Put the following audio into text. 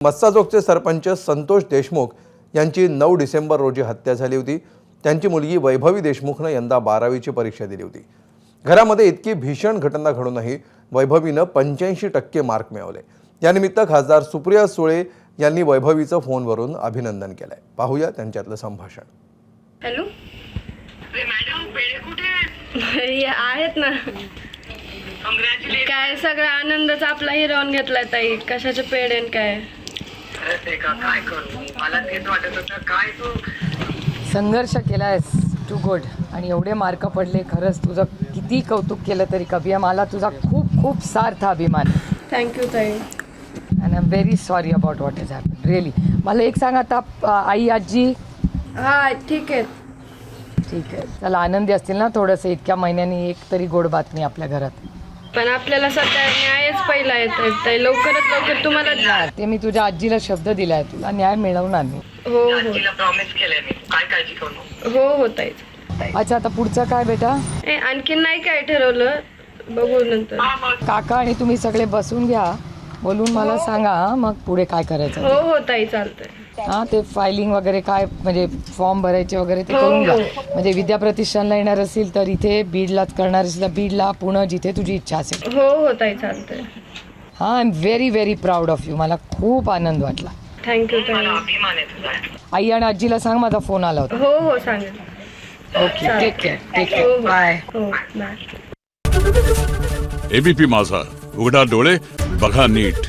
मस्साजोगचे सरपंच संतोष देशमुख यांची 9 डिसेंबर रोजी हत्या झाली होती। त्यांची मुलगी वैभवी देशमुखनं यंदा 12वीची परीक्षा दिली होती। घरामध्ये इतकी भीषण घटना घडूनही वैभवीनं 85% मार्क मिळवले। यानिमित्त खासदार सुप्रिया सुळे यांनी वैभवीचं फोनवरून अभिनंदन केलंय। पाहूया त्यांच्यातलं संभाषण। हॅलो मॅडम, पेढे कुठे आहेत ना। काय सगळा आनंदच आपला हिरावून घेतलाय ताई। कशाचे पेढे आणि काय? ते का काय करू, मला तेच वाटत होतं। काय तू संघर्ष केलायस टू गुड आणि एवढे मार्क पडले। खरंच तुझं किती कौतुक केलं तरी कभी मला तुझा खूप खूप सार्थ अभिमान। थँक्यू ताई। And I am very sorry about what has happen really. मला एक सांग, आता आई आजी हा ठीक आहे। ठीक आहे, त्याला आनंदी असतील ना थोडंसं। इतक्या महिन्यांनी एक तरी गोड बातमी आपल्या घरात। पण आपल्याला सध्या न्यायच पहिला येत ताई। लवकरात लवकर तुम्हाला ते मी तुझ्या आजीला शब्द दिलाय, तुला न्याय मिळवणार मी। हो हो आजीला प्रॉमिस केलंय मी, काय काळजी करू नको। हो हो ताई। अच्छा, आता पुढचं काय बेटा? आणखीन नाही काय ठरवलं, बघू नंतर। काका आणि तुम्ही सगळे बसून घ्या, बोलून मला सांगा मग पुढे काय करायचं। हो हो ताई, चालतंय। हां, ते फायलिंग वगैरे काय म्हणजे फॉर्म भरायचे वगैरे ते करून घ्या। म्हणजे विद्याप्रतिष्ठानला येणार असेल तर इथे, बीडलाच करणार असेल तर बीडला, पुणे, जिथे तुझी इच्छा असेल। हो हो ताई, चालतंय। हां, I am very very proud of you. मला खूप आनंद वाटला। थँक्यू ताई। मला अभिमान आहे तुझा। आई आणि आजीला सांग माझा फोन आला होता। हो हो सांगेल। ओके, टेक केअर, टेक हो केअर, हो बाय। हो बाय। एबीपी माझा, उघडा डोळे बघा नीट।